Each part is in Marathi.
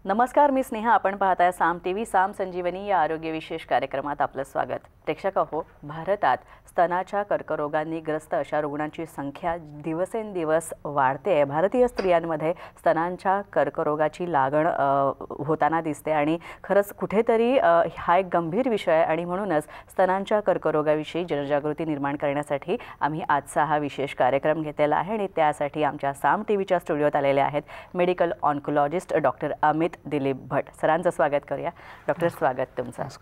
नमस्कार, मी स्नेहा. आपण पाहताय साम टीव्ही. साम संजीवनी या आरोग्य विशेष कार्यक्रमात आपलं स्वागत. प्रेक्षक हो, भारतात स्तनाच्या कर्करोगांनी ग्रस्त अशा रुग्णांची संख्या दिवसेंदिवस वाढते आहे. भारतीय स्त्रियांमध्ये स्तनांच्या कर्करोगाची लागण होताना दिसते आणि खरंच कुठेतरी हा एक गंभीर विषय आहे आणि म्हणूनच स्तनांच्या कर्करोगाविषयी जनजागृती निर्माण करण्यासाठी आम्ही आजचा हा विशेष कार्यक्रम घेतलेला आहे आणि त्यासाठी आमच्या साम टीव्हीच्या स्टुडिओत आलेले आहेत medical oncologist doctor Amit Dilip Bhat. सरांचं स्वागत करूया. डॉक्टर, स्वागत तुमचं.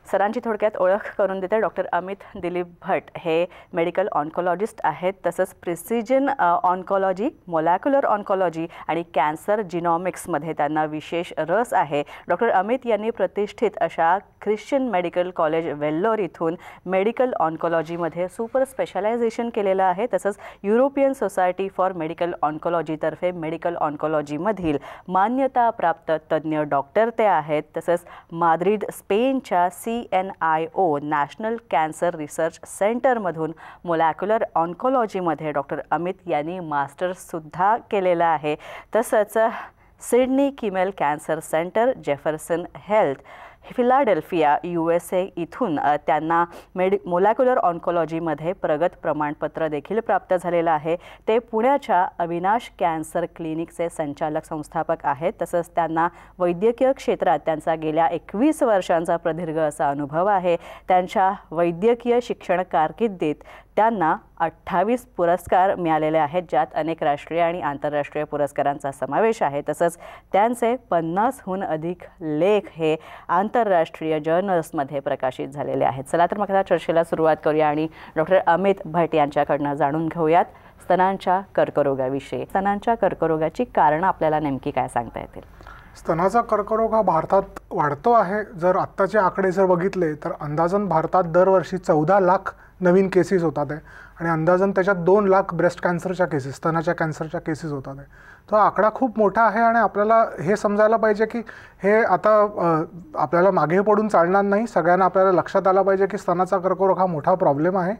सरांची थोडक्यात ओळख करून देते. डॉक्टर अमित दिलीप भट हे मेडिकल ऑन्कोलॉजिस्ट आहेत. तसंच प्रिसिजन ऑन्कोलॉजी, मोलॅक्युलर ऑन्कोलॉजी आणि कॅन्सर जिनॉमिक्समध्ये त्यांना विशेष रस आहे. डॉक्टर अमित यांनी प्रतिष्ठित अशा ख्रिश्चन मेडिकल कॉलेज वेल्लोर इथून मेडिकल ऑन्कोलॉजीमध्ये सुपर स्पेशलायझेशन केलेलं आहे. तसंच युरोपियन सोसायटी फॉर मेडिकल ऑन्कोलॉजीतर्फे मेडिकल ऑन्कोलॉजीमधील मान्यताप्राप्त तज्ज्ञ डॉक्टर ते आहेत. तसंच माद्रिद, स्पेनच्या CNIO नॅशनल कॅन्सर रिसर्च सेंटरमधून मोलॅक्युलर ऑन्कोलॉजीमध्ये डॉक्टर अमित यांनी मास्टर्ससुद्धा केलेलं आहे. तसंच Sydney Kimmel cancer centre, Jefferson health, Philadelphia, USA इथून त्यांना मोलॅक्युलर ऑन्कोलॉजीमध्ये प्रगत प्रमाणपत्र देखील प्राप्त झालेलं आहे. ते पुण्याच्या अविनाश कॅन्सर क्लिनिकचे संचालक संस्थापक आहेत. तसंच त्यांना वैद्यकीय क्षेत्रात त्यांचा गेल्या 21 वर्षांचा प्रदीर्घ असा अनुभव आहे. त्यांच्या वैद्यकीय शिक्षण कारकिर्दीत त्यांना 28 पुरस्कार मिळालेले आहेत, ज्यात अनेक राष्ट्रीय आणि आंतरराष्ट्रीय पुरस्कारांचा समावेश आहे. तसंच त्यांचे 50हून अधिक लेख हे आंतरराष्ट्रीय जर्नल्समध्ये प्रकाशित झालेले आहेत. चला तर मग आता चर्चेला सुरुवात करूया आणि डॉक्टर अमित भट यांच्याकडनं जाणून घेऊयात स्तनांच्या कर्करोगाविषयी. स्तनांच्या कर्करोगाची कारणं आपल्याला नेमकी काय सांगता येतील? स्तनाचा कर्करोग हा भारतात वाढतो आहे. जर आत्ताचे आकडे जर बघितले तर अंदाजन भारतात दरवर्षी 14 लाख नवीन केसेस होतात आहे आणि अंदाजन त्याच्यात 2 लाख ब्रेस्ट कॅन्सरच्या केसेस, स्तनाच्या कॅन्सरच्या केसेस होतात आहे. तो आकडा खूप मोठा आहे आणि आपल्याला हे समजायला पाहिजे की हे आता आपल्याला मागे पडून चालणार नाही. सगळ्यांना आपल्याला लक्षात आलं पाहिजे की स्तनाचा कर्करोग हा मोठा प्रॉब्लेम आहे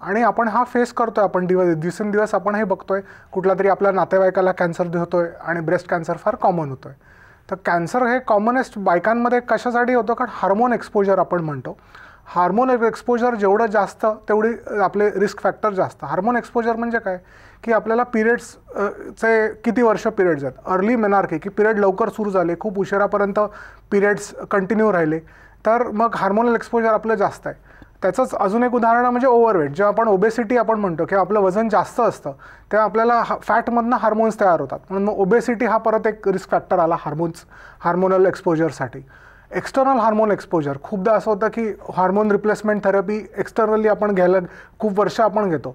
आणि आपण हा फेस करतोय. आपण दिवसेंदिवस आपण हे बघतोय, कुठला तरी आपल्या नातेवाईकाला कॅन्सर होतोय आणि ब्रेस्ट कॅन्सर फार कॉमन होतोय. तर कॅन्सर हे कॉमनेस्ट बायकांमध्ये कशासाठी होतं? कारण हार्मोन एक्सपोजर आपण म्हणतो. हार्मोन एक्सपोजर जेवढं जास्त तेवढी आपले रिस्क फॅक्टर जास्त. हार्मोन एक्सपोजर म्हणजे काय की आपल्याला पिरियड्सचे किती वर्ष पिरियड्स आहेत, अर्ली मेनार्की की पिरियड लवकर सुरू झाले, खूप उशिरापर्यंत पिरियड्स कंटिन्यू राहिले, तर मग हार्मोनल एक्सपोजर आपलं जास्त आहे. त्याचंच अजून एक उदाहरण म्हणजे ओव्हरवेट. जेव्हा आपण ओबेसिटी आपण म्हणतो की आपलं वजन जास्त असतं तेव्हा आपल्याला फॅटमधनं हार्मोन्स तयार होतात, म्हणून मग ओबेसिटी हा परत एक रिस्क फॅक्टर आला हार्मोनल एक्सपोजरसाठी. एक्सटर्नल हार्मोन एक्सपोजर, खूपदा असं होतं की हार्मोन रिप्लेसमेंट थेरपी एक्सटर्नली आपण घ्यायला खूप वर्ष आपण घेतो.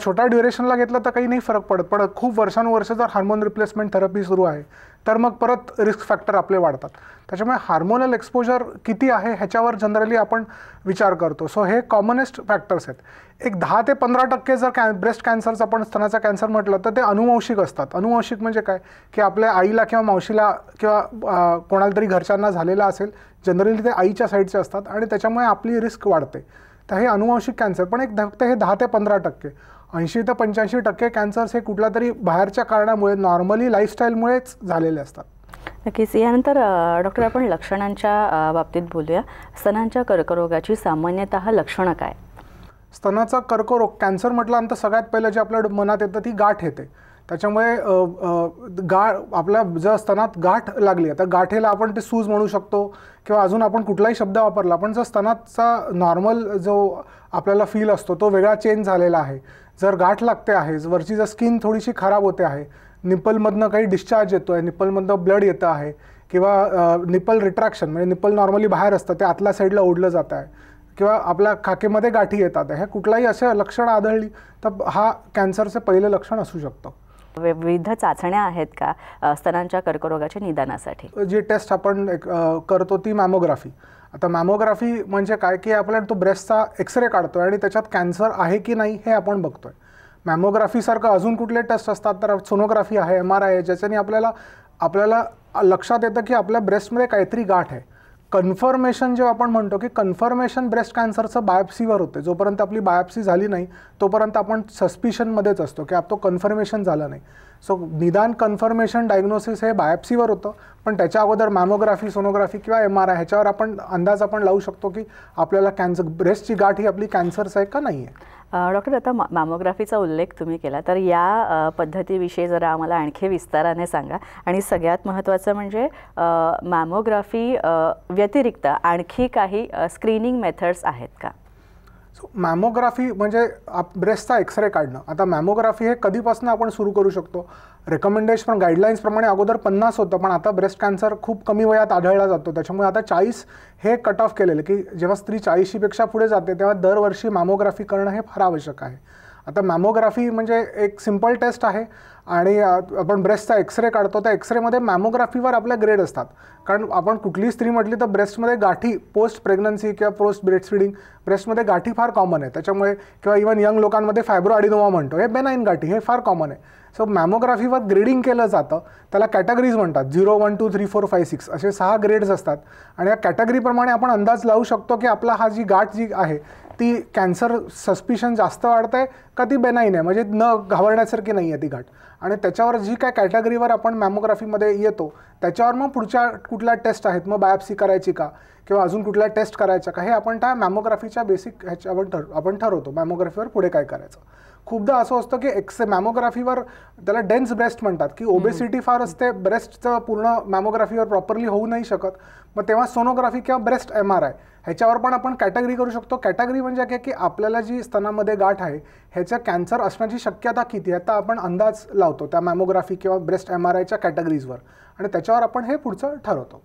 छोट्या ड्युरेशनला घेतलं तर काही नाही फरक पडत, पण खूप वर्षानुवर्ष जर हार्मोन रिप्लेसमेंट थेरपी सुरू आहे तर मग परत रिस्क फॅक्टर आपले वाढतात. त्याच्यामुळे हार्मोनल एक्सपोजर किती आहे ह्याच्यावर जनरली आपण विचार करतो. सो हे कॉमनेस्ट फॅक्टर्स आहेत. एक 10 ते 15% जर ब्रेस्ट कॅन्सरचं आपण स्तनाचा कॅन्सर म्हटलं तर ते अनुवंशिक असतात. अनुवंशिक म्हणजे काय की आपल्या आईला किंवा मावशीला किंवा कोणाला तरी घरच्यांना झालेला असेल, जनरली ते आईच्या साईडचे असतात आणि त्याच्यामुळे आपली रिस्क वाढते. तर हे अनुवंशिक कॅन्सर. पण हे 10 ते 15%, 80 ते 85% कॅन्सर्स हे कुठल्या तरी बाहेरच्या कारणामुळे, नॉर्मली लाईफस्टाईलमुळेच झालेले असतात. नक्कीच. यानंतर डॉक्टर आपण लक्षणांच्या बाबतीत बोलूया. स्तनांच्या कर्करोगाची सामान्यतः लक्षणं काय? स्तनाचा कर्करोग कॅन्सर म्हटल्यानंतर सगळ्यात पहिलं जे आपल्या मनात येतं ती गाठ येते. त्याच्यामुळे आपल्या जर स्तनात गाठ लागली, आता गाठेला आपण ते सूज म्हणू शकतो किंवा अजून आपण कुठलाही शब्द वापरला, पण जर स्तनाचा नॉर्मल जो आपल्याला फील असतो तो वेगळा चेंज झालेला आहे, जर गाठ लागते आहे, वरची जर स्किन थोडीशी खराब होते आहे, निप्पलमधनं काही डिस्चार्ज येतो आहे, निप्पलमधनं ब्लड येतं आहे किंवा निप्पल रिट्रॅक्शन म्हणजे निप्पल नॉर्मली बाहेर असतं ते आतल्या साईडला ओढलं जात आहे किंवा आपल्या खाकेमध्ये गाठी येतात, हे कुठलाही असे लक्षणं आढळली तर हा कॅन्सरचे पहिले लक्षण असू शकतं. विविध चाचण्या आहेत का स्तनांच्या कर्करोगाच्या निदानासाठी? जी टेस्ट आपण करतो ती मॅमोग्राफी. आता मॅमोग्राफी म्हणजे काय की आपल्याला तो ब्रेस्टचा एक्सरे काढतोय आणि त्याच्यात कॅन्सर आहे की नाही हे आपण बघतोय. मॅमोग्राफीसारखं अजून कुठले टेस्ट असतात तर सोनोग्राफी आहे, MRI आहे, ज्याच्याने आपल्याला लक्षात येतं की आपल्या ब्रेस्टमध्ये काहीतरी गाठ आहे. कन्फर्मेशन जेव्हा आपण म्हणतो की कन्फर्मेशन ब्रेस्ट कॅन्सरचं बायोप्सीवर होते. जोपर्यंत आपली बायोप्सी झाली नाही तोपर्यंत आपण सस्पिशनमध्येच असतो की तो कन्फर्मेशन झाला नाही. सो निदान कन्फर्मेशन डायग्नोसिस हे बायोप्सीवर होतं, पण त्याच्या अगोदर मॅमोग्राफी, सोनोग्राफी किंवा MRI ह्याच्यावर आपण अंदाज लावू शकतो की आपल्याला ब्रेस्टची गाठ ही आपली कॅन्सरच आहे का नाही आहे. डॉक्टर, आता मॅमोग्राफीचा उल्लेख तुम्ही केला, तर या पद्धतीविषयी जरा आम्हाला आणखी विस्ताराने सांगा. आणि सगळ्यात महत्त्वाचं म्हणजे मॅमोग्राफी व्यतिरिक्त आणखी काही स्क्रीनिंग मेथड्स आहेत का? सो मॅमोग्राफी म्हणजे ब्रेस्टचा एक्सरे काढणं. आता मॅमोग्राफी हे कधीपासून आपण सुरू करू शकतो? रेकमेंडेशन गाईडलाईन्सप्रमाणे अगोदर 50 होतं, पण आता ब्रेस्ट कॅन्सर खूप कमी वयात आढळला जातो. त्याच्यामुळे आता 40 हे कट ऑफ केलेलं की जेव्हा स्त्री 40पेक्षा पुढे जाते तेव्हा दरवर्षी मॅमोग्राफी करणं हे फार आवश्यक आहे. आता मॅमोग्राफी म्हणजे एक सिम्पल टेस्ट आहे आणि आपण ब्रेस्टचा एक्सरे काढतो. त्या एक्सरेमध्ये मॅमोग्राफीवर आपल्या ग्रेड असतात. कारण आपण कुठलीही स्त्री म्हटली तर ब्रेस्टमध्ये गाठी पोस्ट प्रेग्नन्सी किंवा पोस्ट ब्रेस्ट फीडिंग ब्रेस्टमध्ये गाठी फार कॉमन आहे. त्याच्यामुळे किंवा इव्हन यंग लोकांमध्ये फायब्रो ॲडिनोमा म्हणतो, हे बेनाईन गाठी हे फार कॉमन आहे. सो मॅमोग्राफीवर ग्रेडिंग केलं जातं. त्याला कॅटेगरीज म्हणतात. 0, 1, 2, 3, 4, 5, 6 असे 6 ग्रेड्स असतात. आणि या कॅटेगरीप्रमाणे आपण अंदाज लावू शकतो की आपला हा जी गाठ जी आहे ती कॅन्सर सस्पिशन जास्त वाढतं आहे का ती बेनाईन आहे, म्हणजे न घाबरण्यासारखी नाही आहे ती गाठ. आणि त्याच्यावर जी काय कॅटेगरीवर आपण मॅमोग्राफीमध्ये येतो त्याच्यावर मग पुढच्या कुठल्या टेस्ट आहेत, मग बायोप्सी करायची का किंवा अजून कुठल्या टेस्ट करायच्या का, हे आपण त्या मॅमोग्राफीच्या बेसिक ह्याच्यावर आपण ठरवतो मॅमोग्राफीवर पुढे काय करायचं. खूपदा असं असतं की मॅमोग्राफीवर त्याला डेन्स ब्रेस्ट म्हणतात की ओबेसिटी फार असते, ब्रेस्टचं पूर्ण मॅमोग्राफीवर प्रॉपरली होऊ नाही शकत. मग तेव्हा सोनोग्राफी किंवा ब्रेस्ट MRI ह्याच्यावर पण आपण कॅटेगरी करू शकतो. कॅटेगरी म्हणजे काय की आपल्याला जी स्तनामध्ये गाठ आहे ह्याचं कॅन्सर असण्याची शक्यता किती आहे आता आपण अंदाज लावतो त्या मॅमोग्राफी किंवा ब्रेस्ट MRIच्या कॅटेगरीजवर आणि त्याच्यावर आपण हे पुढचं ठरवतो.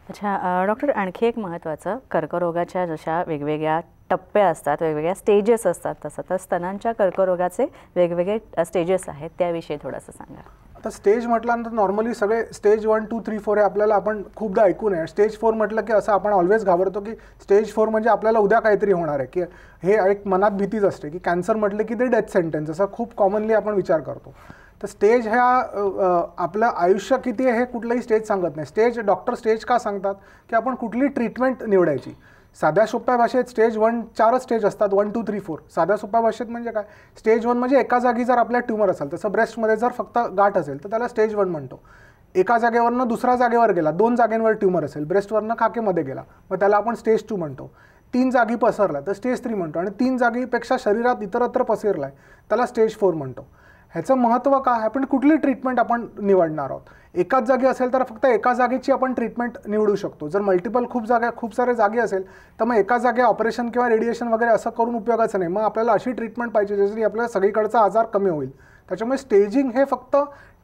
अच्छा डॉक्टर, आणखी एक महत्त्वाचं, कर्करोगाच्या जशा वेगवेगळ्या टप्पे असतात, वेगवेगळ्या स्टेजेस असतात, तसं तर स्तनांच्या कर्करोगाचे वेगवेगळे स्टेजेस आहेत, त्याविषयी थोडंसं सांगा. आता स्टेज म्हटल्यानंतर नॉर्मली सगळे स्टेज 1, 2, 3, 4 हे आपल्याला आपण खूपदा ऐकून आहे. स्टेज 4 म्हटलं की असं आपण ऑलवेज घाबरतो की स्टेज 4 म्हणजे आपल्याला उद्या काहीतरी होणार आहे, की हे एक मनात भीतीच असते की कॅन्सर म्हटलं की ते डेथ सेंटेन्स, असं खूप कॉमनली आपण विचार करतो. तर स्टेज ह्या आपलं आयुष्य किती आहे हे कुठलंही स्टेज सांगत नाही. डॉक्टर स्टेज का सांगतात की आपण कुठली ट्रीटमेंट निवडायची. साध्या सोप्या भाषेत स्टेज 1 4 स्टेज असतात, 1, 2, 3, 4. साध्या सोप्या भाषेत म्हणजे काय, स्टेज 1 म्हणजे एका जागी जर आपल्या ट्यूमर असेल, तसं ब्रेस्टमध्ये जर फक्त गाठ असेल तर त्याला स्टेज 1 म्हणतो. एका जागेवरनं दुसऱ्या जागेवर गेला, 2 जागेंवर ट्यूमर असेल, ब्रेस्टवरनं खाकेमध्ये गेला, मग त्याला आपण स्टेज 2 म्हणतो. 3 जागी पसरला तर स्टेज 3 म्हणतो. आणि 3 जागीपेक्षा शरीरात इतरत्र पसरला आहे त्याला स्टेज 4 म्हणतो. ह्याचं महत्त्व काय, आपण कुठली ट्रीटमेंट आपण निवडणार आहोत. एकाच जागी असेल तर फक्त एका जागेची आपण ट्रीटमेंट निवडू शकतो. जर मल्टिपल खूप सारे जागे असेल तर मग एका जागे ऑपरेशन किंवा रेडिएशन वगैरे असं करून उपयोगाचं नाही. मग आपल्याला अशी ट्रीटमेंट पाहिजे ज्याची आपल्याला सगळीकडचा आजार कमी होईल. त्याच्यामुळे स्टेजिंग हे फक्त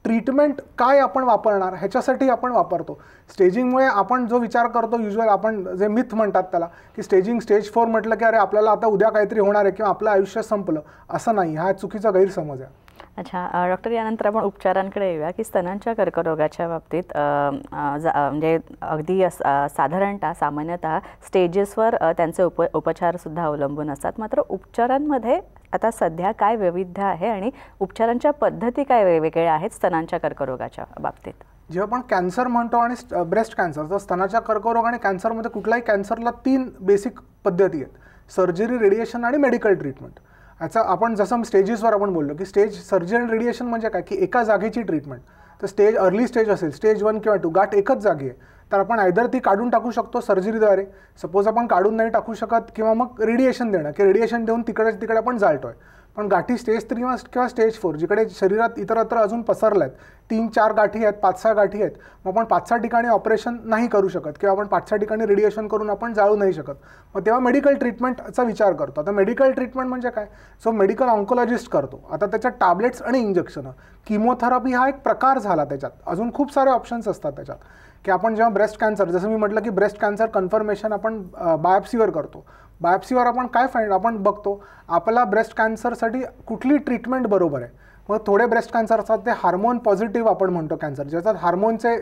ट्रीटमेंट काय आपण वापरणार ह्याच्यासाठी आपण वापरतो. स्टेजिंगमुळे आपण जो विचार करतो युजल, आपण जे मिथ म्हणतात त्याला, की स्टेज 4 म्हटलं की अरे आपल्याला आता उद्या काहीतरी होणार आहे किंवा आपलं आयुष्य संपलं, असं नाही. हा चुकीचा गैरसमज आहे. अच्छा डॉक्टर, यानंतर आपण उपचारांकडे येऊया की स्तनांच्या कर्करोगाच्या बाबतीत म्हणजे अगदी सामान्यतः स्टेजेसवर त्यांचे उपचारसुद्धा अवलंबून असतात. मात्र उपचारांमध्ये आता सध्या काय वैविध्य आहे आणि उपचारांच्या पद्धती काय वेगवेगळ्या आहेत स्तनांच्या कर्करोगाच्या बाबतीत? जेव्हा आपण कॅन्सर म्हणतो आणि ब्रेस्ट कॅन्सर, तर स्तनाच्या कर्करोग आणि कॅन्सरमध्ये कुठल्याही कॅन्सरला 3 बेसिक पद्धती आहेत: सर्जरी, रेडिएशन आणि मेडिकल ट्रीटमेंट. याचा आपण जसं स्टेजेसवर आपण बोललो की सर्जरी आणि रेडिएशन म्हणजे काय की एका जागेची ट्रीटमेंट. तर अर्ली स्टेज असेल, स्टेज 1 किंवा 2, गाठ एकच जागी आहे, तर आपण आयदर ती काढून टाकू शकतो सर्जरीद्वारे, सपोज आपण काढून नाही टाकू शकत, किंवा मग रेडिएशन देणं की रेडिएशन देऊन तिकडे आपण जाळतोय. पण गाठी स्टेज 3 किंवा स्टेज 4 जिकडे शरीरात इतरत्र अजून पसरल्या आहेत, 3-4 गाठी आहेत, 5-6 गाठी आहेत, मग आपण 5-6 ठिकाणी ऑपरेशन नाही करू शकत किंवा आपण 5-6 ठिकाणी रेडिएशन करून आपण जाळू नाही शकत. मग तेव्हा मेडिकल ट्रीटमेंटचा विचार करतो. आता मेडिकल ट्रीटमेंट म्हणजे काय, सो मेडिकल ऑन्कोलॉजिस्ट करतो. आता त्याच्यात टॅबलेट्स आणि इंजेक्शनं, किमोथेरपी हा एक प्रकार झाला. त्याच्यात अजून खूप सारे ऑप्शन्स असतात त्याच्यात, की आपण जेव्हा ब्रेस्ट कॅन्सर, जसं मी म्हटलं की ब्रेस्ट कॅन्सर कन्फर्मेशन आपण बायोप्सीवर करतो. बायोप्सीवर आपण आपण बघतो आपला ब्रेस्ट कॅन्सरसाठी कुठली ट्रीटमेंट बरोबर आहे. मग थोडे ब्रेस्ट कॅन्सर असतात ते हार्मोन पॉझिटिव्ह आपण म्हणतो कॅन्सर, ज्याच्यात हार्मोनचे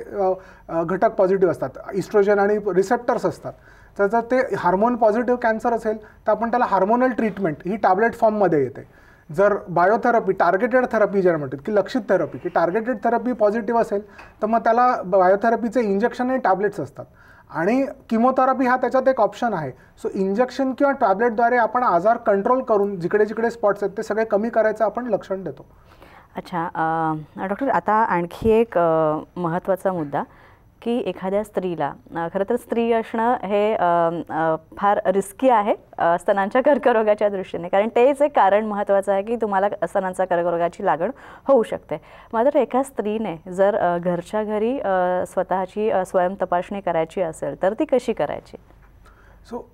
घटक पॉझिटिव्ह असतात, इस्ट्रोजन आणि रिसेप्टर्स असतात. तर जर ते हार्मोन पॉझिटिव्ह कॅन्सर असेल तर आपण त्याला हार्मोनल ट्रीटमेंट ही टॅबलेट फॉर्ममध्ये येते. जर बायोथेरपी, टार्गेटेड थेरपी ज्याला म्हणतात की लक्षित थेरपी, की टार्गेटेड थेरपी पॉझिटिव्ह असेल तर मग त्याला बायोथेरपीचे इंजेक्शन आणि टॅबलेट्स असतात. आणि किमोथेरपी हा त्याच्यात एक ऑप्शन आहे. सो इंजेक्शन किंवा टॅबलेटद्वारे आपण आजार कंट्रोल करून जिकडे जिकडे स्पॉट्स आहेत ते सगळे कमी करायचं आपण लक्षण देतो. अच्छा डॉक्टर, आता आणखी एक महत्त्वाचा मुद्दा की एखाद्या स्त्रीला खरं तर स्त्री असणं हे फार रिस्की आहे स्तनांच्या कर्करोगाच्या दृष्टीने, कारण तेच एक कारण महत्त्वाचं आहे की तुम्हाला स्तनांच्या कर्करोगाची लागण होऊ शकते. मात्र एका स्त्रीने जर घरच्या घरी स्वतःची स्वयंतपासणी करायची असेल तर ती कशी करायची? सो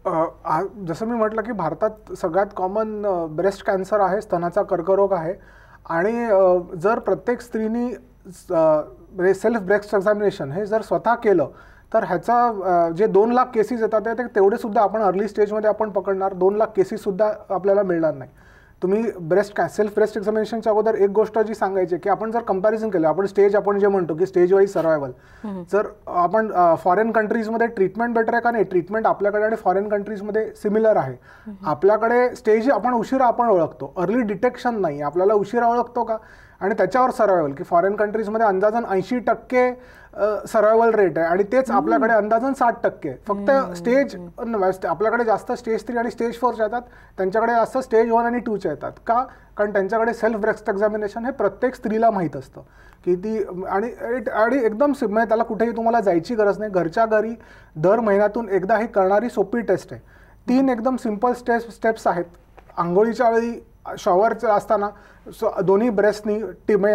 जसं मी म्हटलं की भारतात सगळ्यात कॉमन ब्रेस्ट कॅन्सर आहे, स्तनाचा कर्करोग आहे. आणि जर प्रत्येक स्त्रीनी सेल्फ ब्रेस्ट एक्झामिनेशन हे जर स्वतः केलं तर ह्याचा जे 2 लाख केसेस येतात ते तेवढे सुद्धा आपण अर्ली स्टेजमध्ये आपण पकडणार. 2 लाख केसेससुद्धा आपल्याला मिळणार नाही. तुम्ही सेल्फ ब्रेस्ट एक्झामिनेशनच्या अगोदर एक गोष्ट जी सांगायची की आपण जर कंपॅरिझन केलं, आपण स्टेज आपण जे म्हणतो की स्टेज वाईज सर्वायवल, जर आपण फॉरेन कंट्रीजमध्ये ट्रीटमेंट बेटर आहे का नाही, ट्रीटमेंट आपल्याकडे आणि फॉरेन कंट्रीजमध्ये सिमिलर आहे. आपल्याकडे स्टेज आपण उशिरा आपण ओळखतो, अर्ली डिटेक्शन नाही, आपल्याला उशिरा ओळखतो का, आणि त्याच्यावर सर्वायवल की फॉरेन कंट्रीजमध्ये अंदाजन 80% सर्वायवल रेट आहे आणि तेच आपल्याकडे अंदाजन 60%. फक्त स्टेज आपल्याकडे जास्त स्टेज 3 आणि स्टेज 4 येतात, त्यांच्याकडे जास्त स्टेज 1 आणि 2 येतात का, कारण त्यांच्याकडे सेल्फ ब्रेस्ट एक्झामिनेशन हे प्रत्येक स्त्रीला माहीत असतं की ती आणि एकदम म्हणजे त्याला कुठेही तुम्हाला जायची गरज नाही. घरच्या घरी दर महिन्यातून एकदा ही करणारी सोपी टेस्ट आहे. 3 एकदम सिम्पल स्टेप्स आहेत. आंघोळीच्या वेळी शॉवरचं असताना दोन्ही ब्रेस्टनी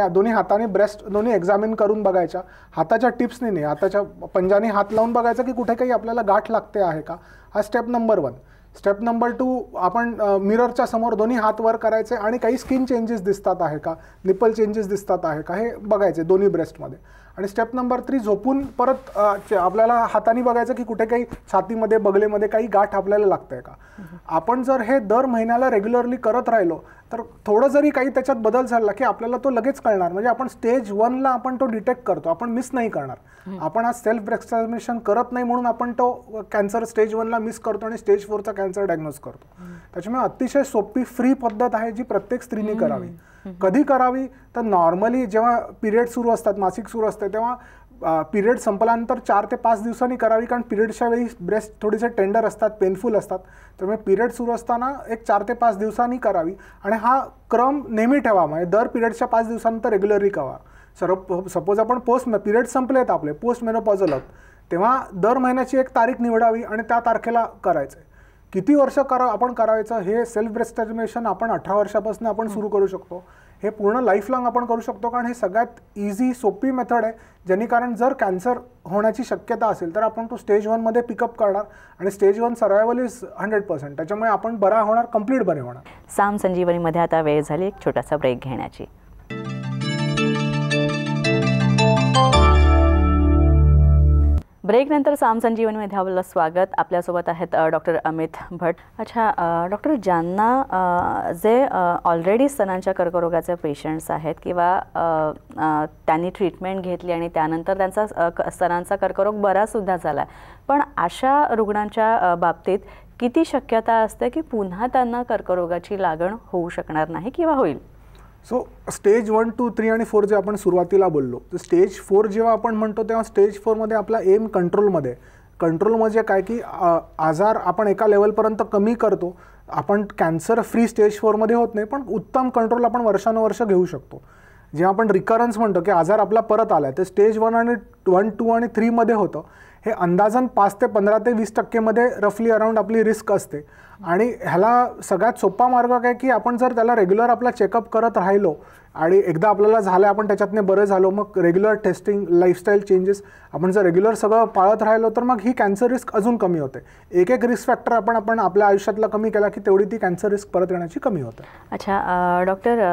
दोन्ही हाताने ब्रेस्ट दोन्ही एक्झामिन करून बघायच्या, हाताच्या टिप्सनी नाही, हाताच्या पंजाने हात लावून बघायचं की कुठे काही आपल्याला गाठ लागते आहे का. हा स्टेप नंबर 1. स्टेप नंबर 2, आपण मिररच्या समोर दोन्ही हात वर करायचे आणि काही स्किन चेंजेस दिसतात आहे का, निपल चेंजेस दिसतात आहे का हे बघायचे दोन्ही ब्रेस्टमध्ये. आणि स्टेप नंबर 3, झोपून परत आपल्याला हाताने बघायचं की कुठे काही छातीमध्ये बगलेमध्ये काही गाठ आपल्याला लागते का. आपण जर हे दर महिन्याला रेग्युलरली करत राहिलो तर थोडं जरी काही त्याच्यात बदल झाला की आपल्याला तो लगेच कळणार. म्हणजे आपण स्टेज 1ला आपण तो डिटेक्ट करतो, आपण मिस नाही करणार. आपण आज सेल्फ ब्रेस्ट एक्झामिनेशन करत नाही म्हणून आपण तो कॅन्सर स्टेज 1ला मिस करतो आणि स्टेज 4चा कॅन्सर डायग्नोज करतो. त्याच्यामुळे अतिशय सोपी फ्री पद्धत आहे जी प्रत्येक स्त्रीने करावी. कधी करावी तर नॉर्मली जेव्हा पिरियड सुरू असतात, मासिक सुरू असते, तेव्हा पिरियड संपल्यानंतर 4 ते 5 दिवसांनी करावी, कारण पिरियडच्या वेळी ब्रेस्ट थोडेसे टेंडर असतात, पेनफुल असतात. त्यामुळे पिरियड सुरू असताना एक 4 ते 5 दिवसांनी करावी आणि हा क्रम नेहमी ठेवा. म्हणजे दर पिरियडच्या 5 दिवसानंतर रेग्युलरली करावा. सपोज आपण पिरियड संपलेत आपले, पोस्ट मेनोपॉझल आहोत, तेव्हा दर महिन्याची एक तारीख निवडावी आणि त्या तारखेला करायचं. किती वर्ष आपण करायचं हे सेल्फ ब्रेस्ट एक्झामिनेशन आपण 18 वर्षापासून आपण सुरू करू शकतो. हे पूर्ण लाईफ लॉंग आपण करू शकतो, कारण हे सगळ्यात इझी सोपी मेथड आहे, ज्याने कारण जर कॅन्सर होण्याची शक्यता असेल तर आपण तो स्टेज 1मध्ये पिकअप करणार आणि स्टेज 1 सर्वायवल इज 100%. त्याच्यामुळे आपण बरा होणार, कंप्लीट बरे होणार. साम संजीवनीमध्ये आता वेळ झाली एक छोटासा ब्रेक घेण्याची. ब्रेकनंतर साम संजीवनीमध्ये आपलं स्वागत. आपल्यासोबत आहेत डॉक्टर अमित भट. अच्छा डॉक्टर, ज्यांना जे ऑलरेडी स्तनांच्या कर्करोगाचे पेशंट्स आहेत किंवा त्यांनी ट्रीटमेंट घेतली आणि त्यानंतर त्यांचा स्तनांचा कर्करोग बरासुद्धा झाला, पण अशा रुग्णांच्या बाबतीत किती शक्यता असते की पुन्हा त्यांना कर्करोगाची लागण होऊ शकणार नाही किंवा होईल? सो स्टेज 1, 2, 3 आणि 4 जे आपण सुरुवातीला बोललो, तर स्टेज 4 जेव्हा आपण म्हणतो तेव्हा स्टेज 4मध्ये आपला एम कंट्रोलमध्ये. कंट्रोल म्हणजे काय की आजार आपण एका लेवलपर्यंत कमी करतो. आपण कॅन्सर फ्री स्टेज 4मध्ये होत नाही, पण उत्तम कंट्रोल आपण वर्षानुवर्ष घेऊ शकतो. जेव्हा आपण रिकरन्स म्हणतो की आजार आपला परत आला आहे, तर स्टेज 1, 2 आणि 3मध्ये होतं. हे अंदाजन 5 ते 15 ते 20% रफली अराउंड आपली रिस्क असते. आणि ह्याला सगळ्यात सोपा मार्ग काय की आपण जर त्याला रेग्युलर आपला चेकअप करत राहिलो आणि एकदा आपल्याला झालं आपण त्याच्यातने बरं झालो, मग रेग्युलर टेस्टिंग, लाईफस्टाईल चेंजेस आपण जर रेग्युलर सगळं पाळत राहिलो तर मग ही कॅन्सर रिस्क अजून कमी होते. एक रिस्क फॅक्टर आपण आपल्या आयुष्यातला कमी केला की तेवढी ती कॅन्सर रिस्क परत येण्याची कमी होते. अच्छा डॉक्टर,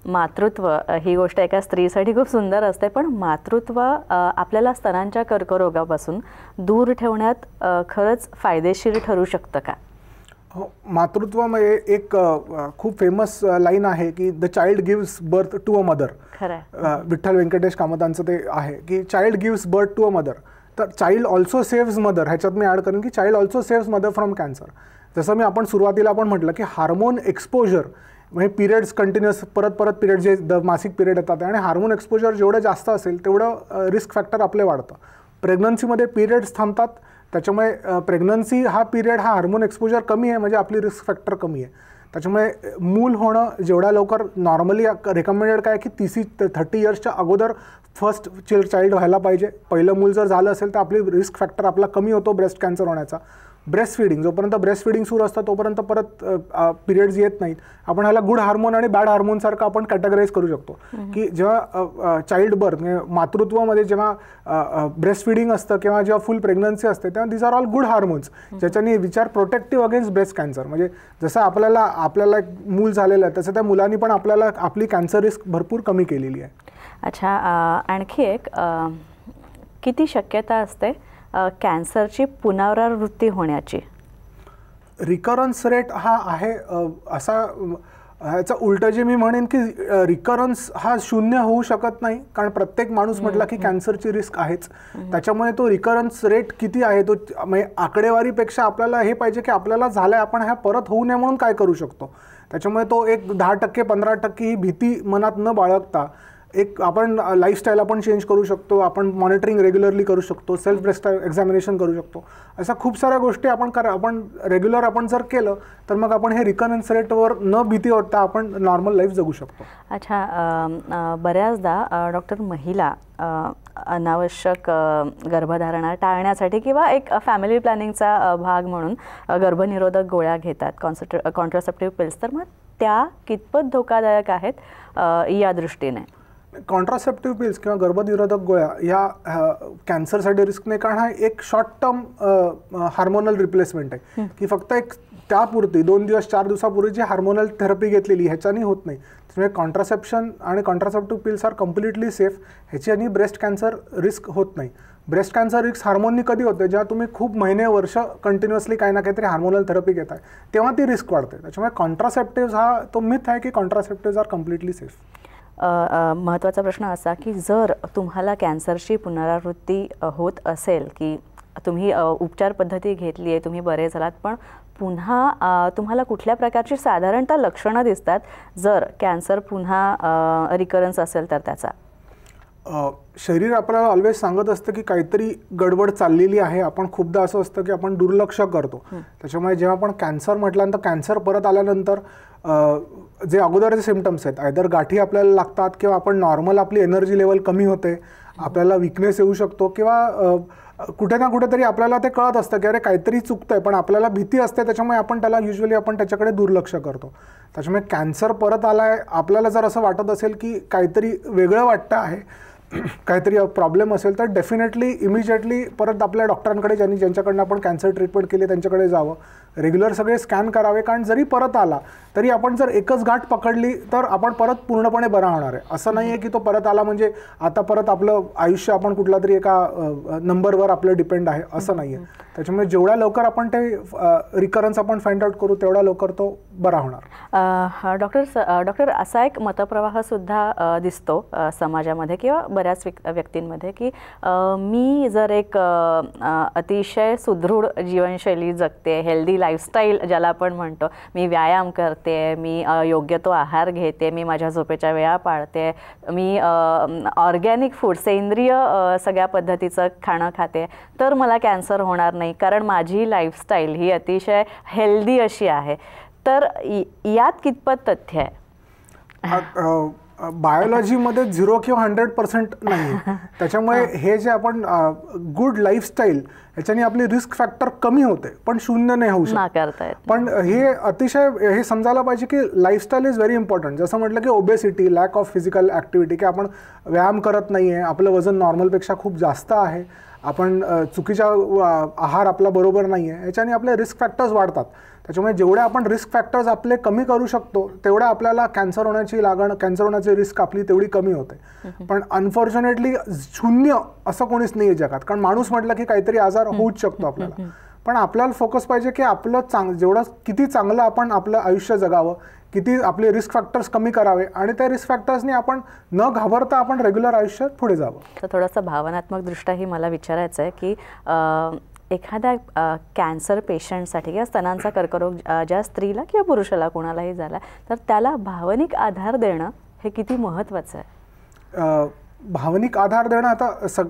मातृत्व ही गोष्ट एका स्त्रीसाठी खूप सुंदर असते, पण मातृत्व आपल्याला स्तनांच्या कर्करोगापासून दूर ठेवण्यात खरंच फायदेशीर ठरू शकतं का? मातृत्वामध्ये एक खूप फेमस लाईन आहे की the child gives birth to a mother. Vitthal Venkatesh कामतांचं ते आहे की child gives birth to a mother. तर चाइल्ड ऑल्सो सेव्स मदर, ह्याच्यात मी ॲड करेन की child also saves mother from cancer. जसं मी आपण सुरुवातीला आपण म्हटलं की हार्मोन एक्सपोजर म्हणजे पिरियड्स कंटिन्युअस परत पिरियड जे मासिक पिरियड येतात आणि हार्मोन एक्सपोजर जेवढं जास्त असेल तेवढं रिस्क फॅक्टर आपले वाढतं. प्रेग्नन्सीमध्ये पिरियड्स थांबतात, त्याच्यामुळे प्रेग्नन्सी हा पिरियड हा हार्मोन एक्सपोजर कमी आहे म्हणजे आपली रिस्क फॅक्टर कमी आहे. त्याच्यामुळे मूल होणं जेवढ्या लवकर नॉर्मली रेकमेंडेड काय की 30 इयर्सच्या अगोदर फर्स्ट चाइल्ड व्हायला पाहिजे. पहिलं मूल जर झालं असेल तर आपली रिस्क फॅक्टर आपला कमी होतो ब्रेस्ट कॅन्सर होण्याचा. ब्रेस्ट फीडिंग जोपर्यंत ब्रेस्ट फीडिंग सुरू असतं तोपर्यंत परत पिरियड्स येत नाहीत. आपण ह्याला गुड हार्मोन आणि बॅड हार्मोनसारखं आपण कॅटेगराईज करू शकतो की जेव्हा चाइल्ड बर्थ म्हणजे मातृत्वामध्ये जेव्हा ब्रेस्ट फीडिंग असतं किंवा जेव्हा फुल प्रेग्नन्सी असते तेव्हा these are all good hormones ज्याच्याने विचार प्रोटेक्टिव्ह अगेन्स्ट ब्रेस्ट कॅन्सर. म्हणजे जसं आपल्याला एक मूल झालेलं आहे तसं त्या मुलांनी पण आपल्याला आपली कॅन्सर रिस्क भरपूर कमी केलेली आहे. अच्छा, आणखी एक किती शक्यता असते कॅन्सरची पुनरावृत्ती होण्याची? रिकरन्स रेट हा आहे असा ह्याचं उलटं जे मी म्हणेन की रिकरन्स हा 0 होऊ शकत नाही कारण प्रत्येक माणूस म्हटला की कॅन्सरची रिस्क आहेच. त्याच्यामुळे तो रिकरन्स रेट किती आहे तो म्हणजे आकडेवारीपेक्षा आपल्याला हे पाहिजे की आपल्याला झालंय आपण ह्या परत होऊ नये म्हणून काय करू शकतो. त्याच्यामुळे तो एक 10% 15% ही भीती मनात न बाळगता एक आपण लाईफस्टाईल आपण चेंज करू शकतो, आपण मॉनिटरिंग रेग्युलरली करू शकतो, सेल्फ ब्रेस्ट एक्झामिनेशन करू शकतो. अशा खूप साऱ्या गोष्टी आपण रेग्युलर आपण जर केलं तर मग आपण हे रिकरन्स रेटवर न भीती वाटता आपण नॉर्मल लाईफ जगू शकतो. अच्छा, बऱ्याचदा डॉक्टर महिला अनावश्यक गर्भधारणा टाळण्यासाठी किंवा एक फॅमिली प्लॅनिंगचा भाग म्हणून गर्भनिरोधक गोळ्या घेतात, कॉन्ट्रासेप्टिव्ह पिल्स. तर मग त्या कितपत धोकादायक आहेत या दृष्टीने? कॉन्ट्रासेप्टिव्ह पिल्स किंवा गर्भनिरोधक गोळ्या या कॅन्सरसाठी रिस्क नाही कारण हा एक शॉर्ट टर्म हार्मोनल रिप्लेसमेंट आहे की फक्त एक त्यापुरती 2 दिवस 4 दिवसापूर्वी जी हार्मोनल थेरपी घेतलेली ह्याच्यानी होत नाही. त्यामुळे कॉन्ट्रासेप्शन आणि contraceptive pills are completely safe. ह्याच्यानी ब्रेस्ट कॅन्सर रिस्क होत नाही. ब्रेस्ट कॅन्सर रिस्क हार्मोननी कधी होते जेव्हा तुम्ही खूप महिने वर्ष कंटिन्युअसली काही ना काहीतरी हार्मोनल थेरपी घेताय तेव्हा ती रिस्क वाढते. त्याच्यामुळे कॉन्ट्रासेप्टिव्ह हा तो मिथ आहे की कॉन्ट्रासेप्टिव्ह आर कम्प्लिटली सेफ. महत्त्वाचा प्रश्न असा की जर तुम्हाला कॅन्सरची पुनरावृत्ती होत असेल की तुम्ही उपचार पद्धती घेतली आहे, तुम्ही बरे झालात, पण पुन्हा तुम्हाला कुठल्या प्रकारची साधारणतः लक्षणं दिसतात जर कॅन्सर पुन्हा रिकरन्स असेल तर त्याचा? शरीर आपल्याला ऑलवेज सांगत असतं की काहीतरी गडबड चाललेली आहे. आपण खूपदा असं असतं की आपण दुर्लक्ष करतो. त्याच्यामुळे जेव्हा आपण कॅन्सर म्हटल्यानंतर कॅन्सर परत आल्यानंतर जे अगोदरचे सिम्पटम्स आहेत आयदर गाठी आपल्याला लागतात किंवा आपण नॉर्मल आपली एनर्जी लेवल कमी होते, आपल्याला विकनेस येऊ शकतो किंवा कुठे ना कुठेतरी आपल्याला ते कळत असतं की अरे काहीतरी चुकतंय पण आपल्याला भीती असते. त्याच्यामुळे आपण त्याला युजली आपण त्याच्याकडे दुर्लक्ष करतो. त्याच्यामुळे कॅन्सर परत आलाय आपल्याला जर असं वाटत असेल की काहीतरी वेगळं वाटतं आहे, काहीतरी प्रॉब्लेम असेल तर डेफिनेटली इमिजिएटली परत आपल्या डॉक्टरांकडे ज्यांच्याकडनं आपण कॅन्सर ट्रीटमेंट केली त्यांच्याकडे जावं. रेग्युलर सगळे स्कॅन करावे कारण जरी परत आला तरी आपण जर एकच गाठ पकडली तर आपण परत पूर्णपणे बरा होणार आहे. असं नाही आहे की तो परत आला म्हणजे आता परत आपलं आयुष्य आपण कुठला तरी एका नंबरवर आपलं डिपेंड आहे असं नाही आहे. त्याच्यामुळे जेवढ्या लवकर आपण ते रिकरन्स आपण फाइंड आउट करू तेवढा लवकर तो बरा होणार. डॉक्टर असा एक मतप्रवाहसुद्धा दिसतो समाजामध्ये किंवा बऱ्याच व्यक्तींमध्ये की मी जर एक अतिशय सुदृढ जीवनशैली जगते, हेल्दी लाईफस्टाईल ज्याला आपण म्हणतो, मी व्यायाम करते, मी योग्य तो आहार घेते, मी माझ्या झोपेच्या वेळा पाळते, मी ऑर्गॅनिक फूड सेंद्रिय सगळ्या पद्धतीचं खाणं खाते, तर मला कॅन्सर होणार नाही कारण माझी लाईफस्टाईल ही अतिशय हेल्दी अशी आहे. तर यात कितपत तथ्य आहे? बायोलॉजीमध्ये 0 किंवा 100% नाही. त्याच्यामुळे हे जे आपण गुड लाईफस्टाईल याच्याने आपली रिस्क फॅक्टर कमी होते पण 0 नाही होऊ शकत. पण हे अतिशय हे समजायला पाहिजे की लाईफस्टाईल इज व्हेरी इम्पॉर्टंट. जसं म्हटलं की obesity, lack of physical activity, की आपण व्यायाम करत नाही आहे, आपलं वजन नॉर्मलपेक्षा खूप जास्त आहे, आपण चुकीचा आहार आपला बरोबर नाही आहे, याच्याने आपले रिस्क फॅक्टर्स वाढतात. त्याच्यामुळे जेवढे आपण रिस्क फॅक्टर्स आपले कमी करू शकतो तेवढ्या आपल्याला कॅन्सर होण्याची रिस्क आपली तेवढी कमी होते. पण अनफॉर्च्युनेटली 0 असं कोणीच नाही आहे जगात. कारण माणूस म्हटलं की काहीतरी आजार होऊच शकतो आपल्याला. पण आपल्याला फोकस पाहिजे की आपलं जेवढं किती चांगलं आपण आपलं आयुष्य जगावं, किती आपले रिस्क फॅक्टर्स कमी करावे आणि त्या रिस्क फॅक्टर्सनी आपण न घाबरता आपण रेग्युलर आयुष्यात पुढे जावं. तर थोडंसं भावनात्मक दृष्ट्याही मला विचारायचं आहे की एखाद्या कॅन्सर पेशंटसाठी किंवा स्तनांचा कर्करोग ज्या स्त्रीला किंवा पुरुषाला कोणालाही झाला तर त्याला भावनिक आधार देणं हे किती महत्त्वाचं आहे? भावनिक आधार देणं आता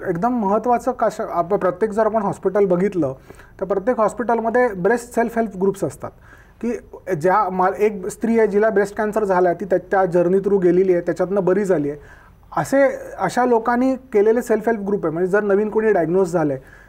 एकदम महत्त्वाचं आपण प्रत्येक जर आपण हॉस्पिटल बघितलं तर प्रत्येक हॉस्पिटलमध्ये ब्रेस्ट सेल्फ हेल्प ग्रुप्स असतात की एक स्त्री आहे जिला ब्रेस्ट कॅन्सर झाला आहे, ती त्या जर्नी थ्रू गेलेली आहे, त्याच्यातनं बरी झाली आहे, अशा लोकांनी केलेले सेल्फ हेल्प ग्रुप आहे. म्हणजे जर नवीन कोणी डायग्नोज झालं आहे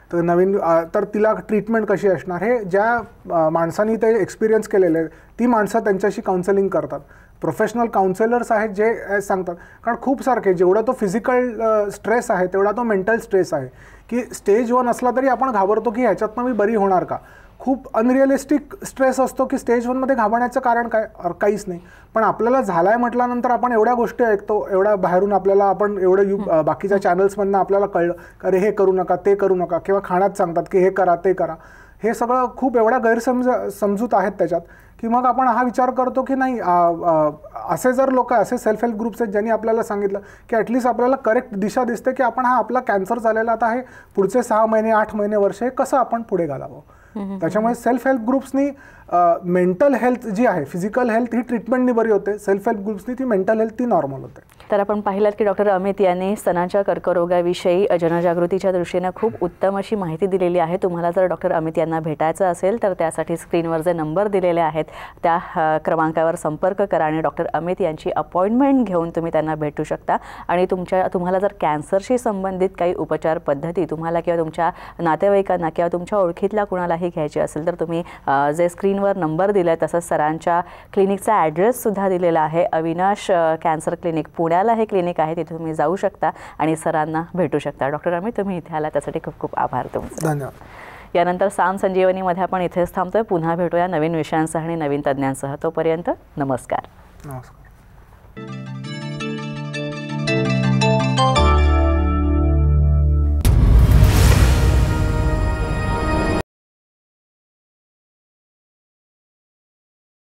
तर तिला ट्रीटमेंट कशी असणार हे ज्या माणसांनी ते एक्सपिरियन्स केलेले आहे ती माणसं त्यांच्याशी काउन्सिलिंग करतात. प्रोफेशनल काउन्सिलर्स आहेत जे सांगतात, कारण खूप सारखे जेवढा तो फिजिकल स्ट्रेस आहे तेवढा तो मेंटल स्ट्रेस आहे की स्टेज 1 असला तरी आपण घाबरतो की ह्याच्यातनं मी बरी होणार का. खूप अनरिअलिस्टिक स्ट्रेस असतो की स्टेज 1मध्ये घाबरण्याचं कारण काहीच नाही. पण आपल्याला झालाय म्हटल्यानंतर आपण एवढ्या गोष्टी ऐकतो, एवढ्या बाहेरून आपण एवढं बाकीच्या चॅनल्समधनं आपल्याला कळलं अरे हे करू नका ते करू नका, किंवा खाण्यात सांगतात की हे करा ते करा. हे सगळं खूप एवढ्या गैरसमजूत आहेत त्याच्यात की मग आपण हा विचार करतो की नाही असे जर लोक असे सेल्फ हेल्प ग्रुप्स आहेत ज्यांनी आपल्याला सांगितलं की ॲटलिस्ट आपल्याला करेक्ट दिशा दिसते की आपण आपला कॅन्सर झालेला आता हे पुढचे 6 महिने 8 महिने वर्ष हे कसं आपण पुढे घालावं. त्याच्यामुळे सेल्फ हेल्प ग्रुप्सनी मेंटल हेल्थ जी आहे, फिजिकल हेल्थ ही ट्रीटमेंटनी बरी होते, सेल्फ हेल्प ग्रुप्सनी ती मेंटल हेल्थ ती नॉर्मल होते. तर आपण पाहिलात की डॉक्टर अमित यांनी स्तनाच्या कर्करोगाविषयी जनजागृतीच्या दृष्टीने खूप उत्तम अशी माहिती दिलेली आहे. तुम्हाला जर डॉक्टर अमित यांना भेटायचं असेल तर त्यासाठी स्क्रीनवर जे नंबर दिलेले आहेत त्या क्रमांकावर संपर्क करा आणि डॉक्टर अमित यांची अपॉइंटमेंट घेऊन तुम्ही त्यांना भेटू शकता. आणि तुम्हाला जर कॅन्सरशी संबंधित काही उपचार पद्धती तुम्हाला किंवा तुमच्या नातेवाईकांना किंवा तुमच्या ओळखीतल्या कुणालाही घ्यायची असेल तर तुम्ही जे स्क्रीनवर नंबर दिला आहे तसंच सरांच्या क्लिनिकचा ॲड्रेससुद्धा दिलेला आहे. अविनाश कॅन्सर क्लिनिक पुण्याला हे क्लिनिक आहे, तिथे तुम्ही जाऊ शकता आणि सरांना भेटू शकता. डॉक्टर अमित तुम्ही इथे आला त्यासाठी खूप खूप आभार तुमचे. धन्यवाद. यानंतर साम संजीवनीमध्ये आपण इथेच थांबतोय. पुन्हा भेटूया नवीन विषयांसह आणि नवीन तज्ज्ञांसह. तोपर्यंत नमस्कार. नमस्कार.